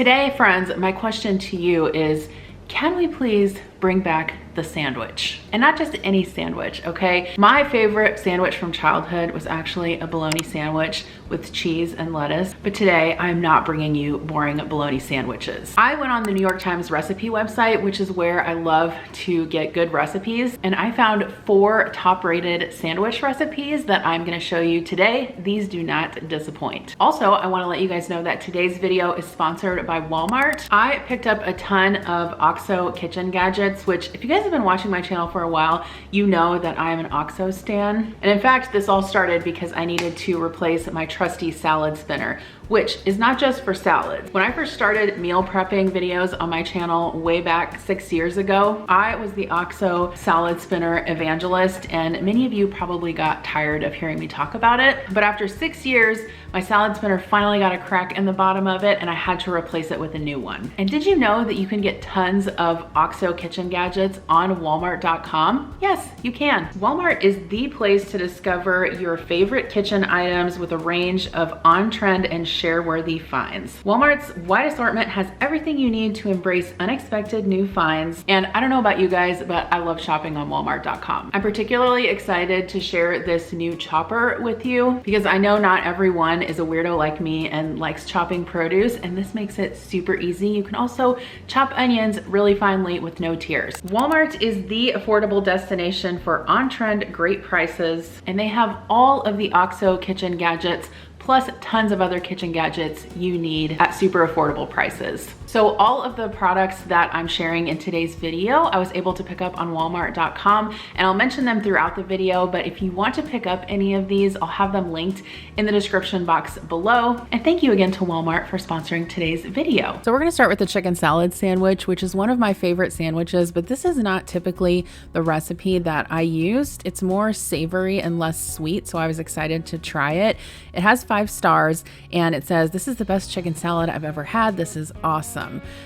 Today, friends, my question to you is, can we please bring back the sandwich? And not just any sandwich, okay? My favorite sandwich from childhood was actually a bologna sandwich with cheese and lettuce, but today I'm not bringing you boring bologna sandwiches. I went on the New York Times recipe website, which is where I love to get good recipes, and I found 4 top-rated sandwich recipes that I'm gonna show you today. These do not disappoint. Also, I wanna let you guys know that today's video is sponsored by Walmart. I picked up a ton of OXO kitchen gadgets, which if you guys have been watching my channel for a while, you know that I am an OXO stan. And in fact, this all started because I needed to replace my trusty salad spinner, which is not just for salads. When I first started meal prepping videos on my channel way back 6 years ago, I was the OXO salad spinner evangelist, and many of you probably got tired of hearing me talk about it. But after 6 years, my salad spinner finally got a crack in the bottom of it, and I had to replace it with a new one. And did you know that you can get tons of OXO kitchen gadgets on Walmart.com? Yes, you can. Walmart is the place to discover your favorite kitchen items with a range of on-trend and share-worthy finds. Walmart's wide assortment has everything you need to embrace unexpected new finds. And I don't know about you guys, but I love shopping on Walmart.com. I'm particularly excited to share this new chopper with you because I know not everyone is a weirdo like me and likes chopping produce, and this makes it super easy. You can also chop onions really finely with no tears. Walmart is the affordable destination for on-trend great prices, and they have all of the OXO kitchen gadgets plus tons of other kitchen gadgets you need at super affordable prices. So all of the products that I'm sharing in today's video, I was able to pick up on Walmart.com, and I'll mention them throughout the video, but if you want to pick up any of these, I'll have them linked in the description box below. And thank you again to Walmart for sponsoring today's video. So we're gonna start with the chicken salad sandwich, which is one of my favorite sandwiches, but this is not typically the recipe that I used. It's more savory and less sweet, so I was excited to try it. It has 5 stars, and it says, "This is the best chicken salad I've ever had. This is awesome."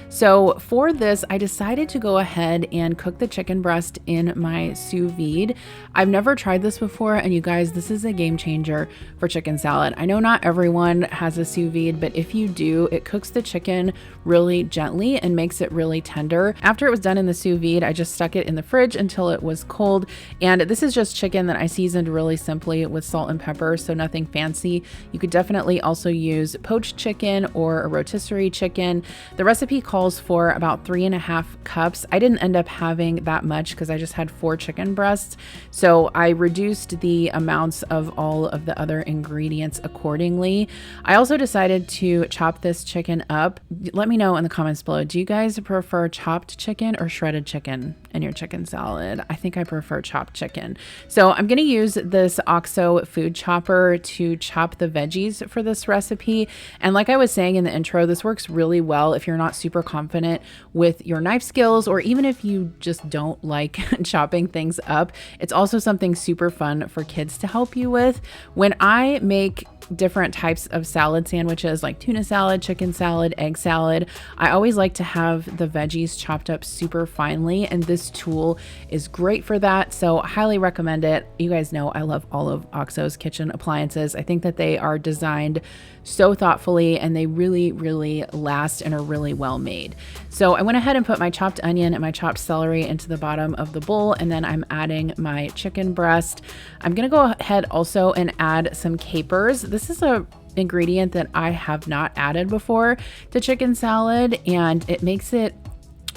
So for this, I decided to go ahead and cook the chicken breast in my sous vide. I've never tried this before, and you guys, this is a game changer for chicken salad. I know not everyone has a sous vide, but if you do, it cooks the chicken really gently and makes it really tender. After it was done in the sous vide, I just stuck it in the fridge until it was cold. And this is just chicken that I seasoned really simply with salt and pepper, so nothing fancy. You could definitely also use poached chicken or a rotisserie chicken. The recipe calls for about 3.5 cups. I didn't end up having that much because I just had 4 chicken breasts. So I reduced the amounts of all of the other ingredients accordingly. I also decided to chop this chicken up. Let me know in the comments below, do you guys prefer chopped chicken or shredded chicken in your chicken salad? I think I prefer chopped chicken. So I'm going to use this OXO food chopper to chop the veggies for this recipe. And like I was saying in the intro, this works really well if you're not super confident with your knife skills, or even if you just don't like chopping things up. It's also something super fun for kids to help you with. When I make different types of salad sandwiches like tuna salad, chicken salad, egg salad, I always like to have the veggies chopped up super finely, and this tool is great for that. So I highly recommend it. You guys know I love all of OXO's kitchen appliances. I think that they are designed so thoughtfully, and they really, really last and are really well made. So I went ahead and put my chopped onion and my chopped celery into the bottom of the bowl, and then I'm adding my chicken breast. I'm gonna go ahead also and add some capers. This is a ingredient that I have not added before to chicken salad, and it makes it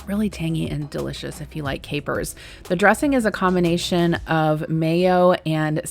really tangy and delicious if you like capers. The dressing is a combination of mayo and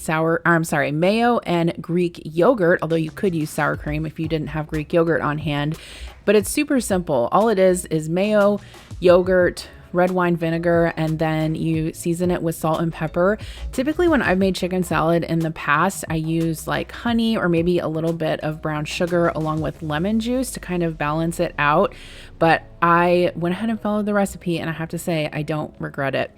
mayo and Greek yogurt, although you could use sour cream if you didn't have Greek yogurt on hand. But it's super simple. All it is mayo, yogurt, red wine vinegar, and then you season it with salt and pepper. Typically when I've made chicken salad in the past, I use like honey or maybe a little bit of brown sugar along with lemon juice to kind of balance it out. But I went ahead and followed the recipe, and I have to say I don't regret it.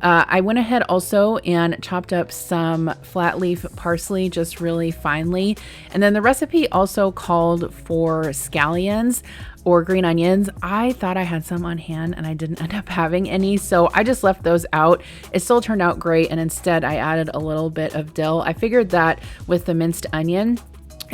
I went ahead also and chopped up some flat leaf parsley just really finely. And then the recipe also called for scallions or green onions. I thought I had some on hand and I didn't end up having any, so I just left those out. It still turned out great, and instead I added a little bit of dill. I figured that with the minced onion,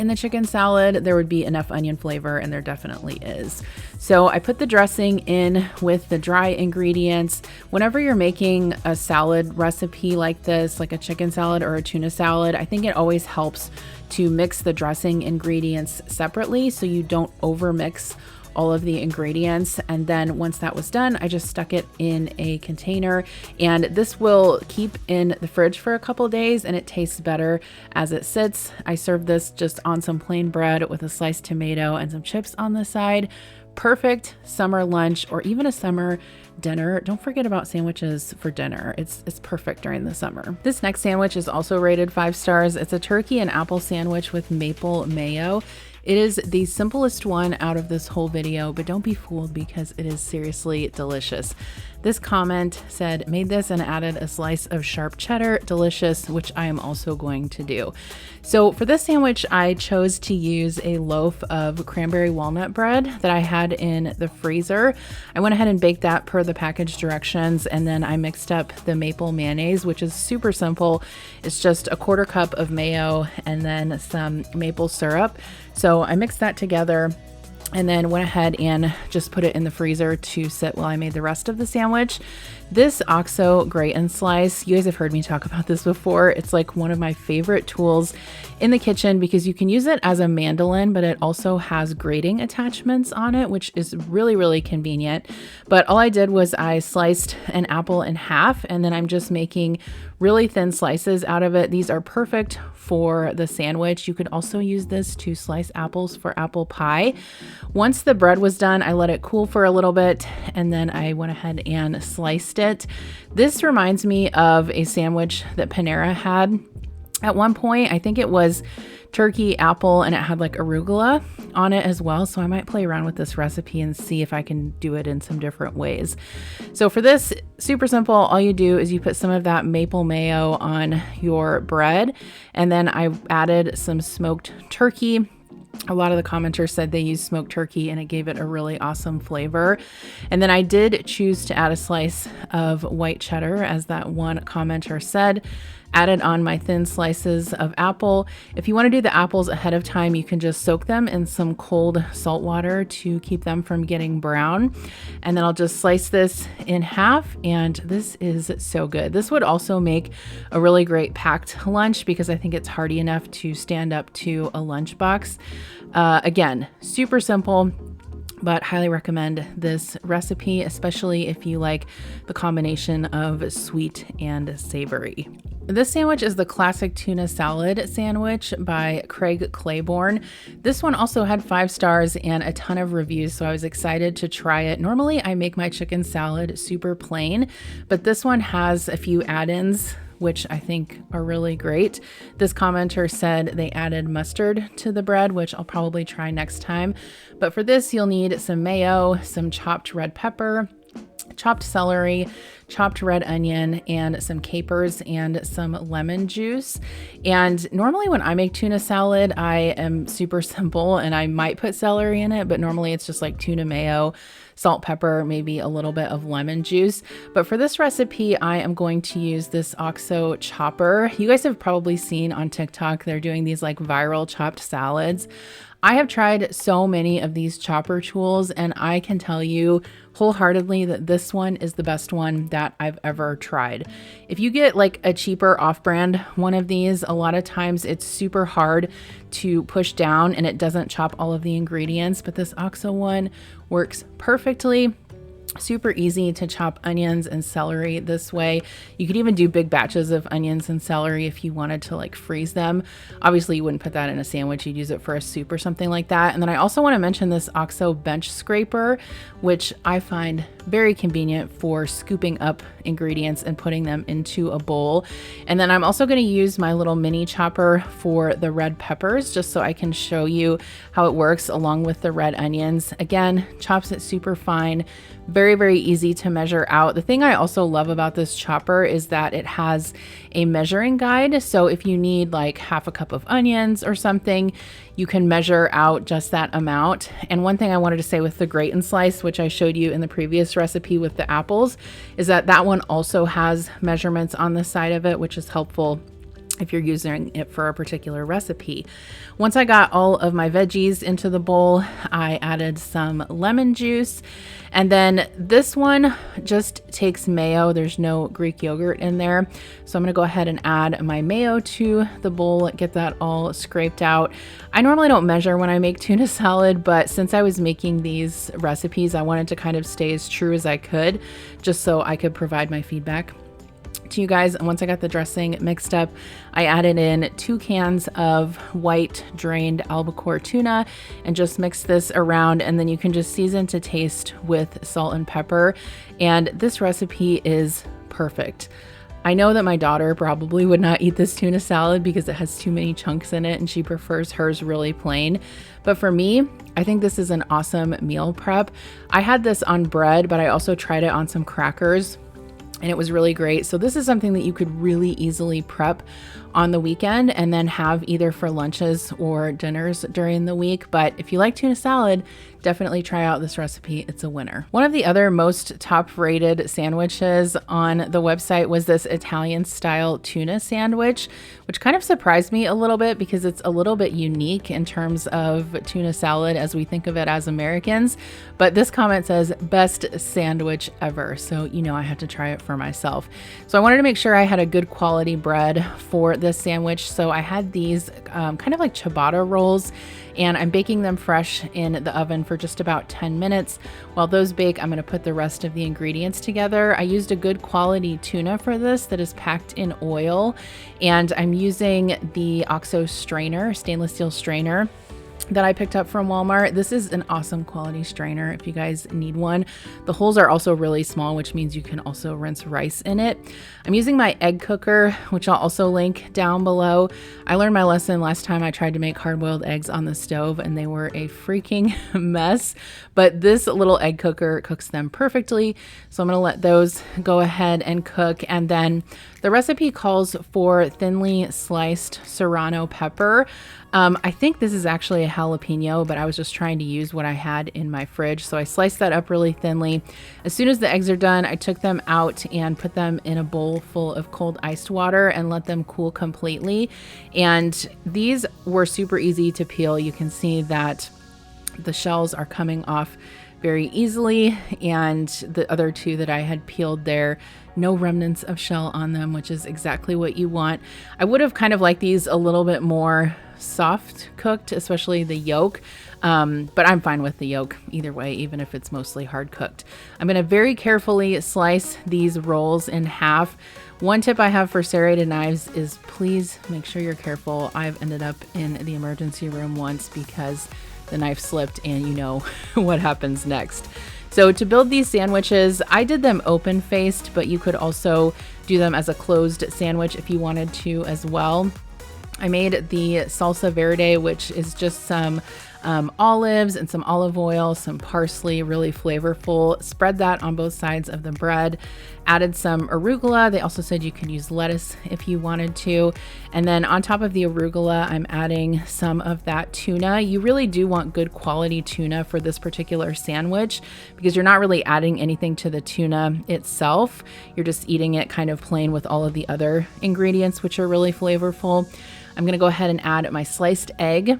in the chicken salad, there would be enough onion flavor, and there definitely is. So I put the dressing in with the dry ingredients. Whenever you're making a salad recipe like this, like a chicken salad or a tuna salad, I think it always helps to mix the dressing ingredients separately so you don't overmix all of the ingredients. And then once that was done, I just stuck it in a container, and this will keep in the fridge for a couple days and it tastes better as it sits. I served this just on some plain bread with a sliced tomato and some chips on the side. Perfect summer lunch or even a summer dinner. Don't forget about sandwiches for dinner. It's perfect during the summer. This next sandwich is also rated 5 stars. It's a turkey and apple sandwich with maple mayo. It is the simplest one out of this whole video, but don't be fooled because it is seriously delicious. This comment said, made this and added a slice of sharp cheddar, delicious, which I am also going to do. So for this sandwich, I chose to use a loaf of cranberry walnut bread that I had in the freezer. I went ahead and baked that per the package directions, and then I mixed up the maple mayonnaise, which is super simple. It's just a 1/4 cup of mayo and then some maple syrup. So I mixed that together and then went ahead and just put it in the freezer to sit while I made the rest of the sandwich. This OXO grate and slice, you guys have heard me talk about this before. It's like one of my favorite tools in the kitchen because you can use it as a mandolin, but it also has grating attachments on it, which is really, really convenient. But all I did was I sliced an apple in half, and then I'm just making really thin slices out of it. These are perfect for the sandwich. You could also use this to slice apples for apple pie. Once the bread was done, I let it cool for a little bit, and then I went ahead and sliced it. This reminds me of a sandwich that Panera had at one point. I think it was turkey, apple, and it had like arugula on it as well. So I might play around with this recipe and see if I can do it in some different ways. So for this, super simple. All you do is you put some of that maple mayo on your bread, and then I added some smoked turkey. A lot of the commenters said they used smoked turkey and it gave it a really awesome flavor. And then I did choose to add a slice of white cheddar, as that one commenter said. Added on my thin slices of apple. If you want to do the apples ahead of time, you can just soak them in some cold salt water to keep them from getting brown. And then I'll just slice this in half, and this is so good. This would also make a really great packed lunch because I think it's hearty enough to stand up to a lunchbox. Again, super simple, but highly recommend this recipe, especially if you like the combination of sweet and savory. This sandwich is the classic tuna salad sandwich by Craig Claiborne. This one also had 5 stars and a ton of reviews, so I was excited to try it. Normally I make my chicken salad super plain, but this one has a few add-ins which I think are really great. This commenter said they added mustard to the bread, which I'll probably try next time. But for this, you'll need some mayo, some chopped red pepper, chopped celery, chopped red onion, and some capers and some lemon juice. And normally when I make tuna salad, I am super simple and I might put celery in it, but normally it's just like tuna mayo, salt, pepper, maybe a little bit of lemon juice. But for this recipe, I am going to use this OXO chopper. You guys have probably seen on TikTok, they're doing these like viral chopped salads. I have tried so many of these chopper tools, and I can tell you wholeheartedly that this one is the best one that I've ever tried. If you get like a cheaper off-brand one of these, a lot of times it's super hard to push down and it doesn't chop all of the ingredients, but this OXO one works perfectly. Super easy to chop onions and celery this way. You could even do big batches of onions and celery if you wanted to like freeze them. Obviously you wouldn't put that in a sandwich, you'd use it for a soup or something like that. And then I also want to mention this OXO bench scraper, which I find very convenient for scooping up ingredients and putting them into a bowl. And then I'm also going to use my little mini chopper for the red peppers, just so I can show you how it works along with the red onions. Again, chops it super fine. Very, very easy to measure out. The thing I also love about this chopper is that it has a measuring guide. So if you need like half a cup of onions or something, you can measure out just that amount. And one thing I wanted to say with the grate and slice, which I showed you in the previous recipe with the apples, is that that one also has measurements on the side of it, which is helpful if you're using it for a particular recipe. Once I got all of my veggies into the bowl, I added some lemon juice. And then this one just takes mayo. There's no Greek yogurt in there. So I'm gonna go ahead and add my mayo to the bowl, get that all scraped out. I normally don't measure when I make tuna salad, but since I was making these recipes, I wanted to kind of stay as true as I could, just so I could provide my feedback to you guys. And once I got the dressing mixed up, I added in 2 cans of white drained albacore tuna and just mixed this around, and then you can just season to taste with salt and pepper. And this recipe is perfect. I know that my daughter probably would not eat this tuna salad because it has too many chunks in it and she prefers hers really plain. But for me, I think this is an awesome meal prep. I had this on bread, but I also tried it on some crackers, and it was really great. So this is something that you could really easily prep on the weekend and then have either for lunches or dinners during the week. But if you like tuna salad, definitely try out this recipe. It's a winner. One of the other most top rated sandwiches on the website was this Italian style tuna sandwich, which kind of surprised me a little bit because it's a little bit unique in terms of tuna salad as we think of it as Americans. But this comment says best sandwich ever. So, you know, I had to try it for myself. So I wanted to make sure I had a good quality bread for this sandwich. So I had these kind of like ciabatta rolls, and I'm baking them fresh in the oven for just about 10 minutes. While those bake, I'm going to put the rest of the ingredients together. I used a good quality tuna for this that is packed in oil, and I'm using the OXO strainer, stainless steel strainer that I picked up from Walmart. This is an awesome quality strainer if you guys need one. The holes are also really small, which means you can also rinse rice in it. I'm using my egg cooker, which I'll also link down below. I learned my lesson last time I tried to make hard-boiled eggs on the stove and they were a freaking mess, but this little egg cooker cooks them perfectly. So I'm gonna let those go ahead and cook. And then the recipe calls for thinly sliced serrano pepper. I think this is actually a jalapeno, but I was just trying to use what I had in my fridge. So I sliced that up really thinly. As soon as the eggs are done, I took them out and put them in a bowl full of cold iced water and let them cool completely. And these were super easy to peel. You can see that the shells are coming off very easily, and the other 2 that I had peeled there, no remnants of shell on them, which is exactly what you want. I would have kind of liked these a little bit more soft cooked, especially the yolk, but I'm fine with the yolk either way, even if it's mostly hard cooked. I'm going to very carefully slice these rolls in half. One tip I have for serrated knives is please make sure you're careful. I've ended up in the emergency room once because the knife slipped, and you know what happens next. So to build these sandwiches, I did them open faced, but you could also do them as a closed sandwich if you wanted to as well. I made the salsa verde, which is just some olives and some olive oil, some parsley, really flavorful. Spread that on both sides of the bread. Added some arugula. They also said you could use lettuce if you wanted to. And then on top of the arugula, I'm adding some of that tuna. You really do want good quality tuna for this particular sandwich because you're not really adding anything to the tuna itself. You're just eating it kind of plain with all of the other ingredients, which are really flavorful. I'm going to go ahead and add my sliced egg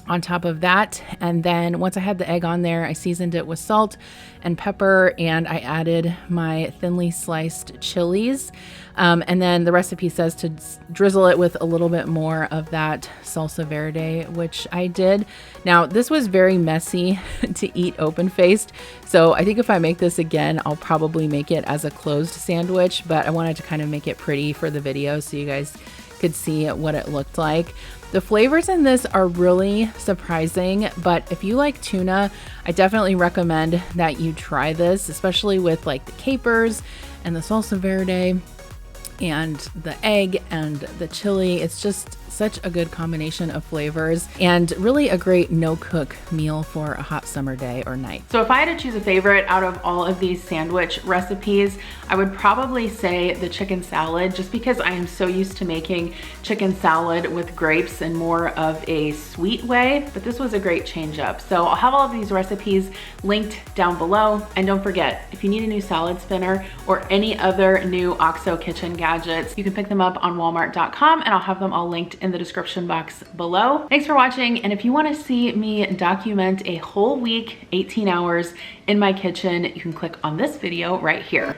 on top of that. And then once I had the egg on there, I seasoned it with salt and pepper, and I added my thinly sliced chilies. And then the recipe says to drizzle it with a little bit more of that salsa verde, which I did. Now, this was very messy to eat open-faced, so I think if I make this again, I'll probably make it as a closed sandwich, but I wanted to kind of make it pretty for the video so you guys could see what it looked like. The flavors in this are really surprising, but if you like tuna, I definitely recommend that you try this, especially with like the capers and the salsa verde and the egg and the chili. It's just Such a good combination of flavors and really a great no-cook meal for a hot summer day or night. So if I had to choose a favorite out of all of these sandwich recipes, I would probably say the chicken salad, just because I am so used to making chicken salad with grapes in more of a sweet way, but this was a great change up. So I'll have all of these recipes linked down below. And don't forget, if you need a new salad spinner or any other new OXO kitchen gadgets, you can pick them up on walmart.com, and I'll have them all linked in the description box below. Thanks for watching. And if you want to see me document a whole week, 18 hours in my kitchen, you can click on this video right here.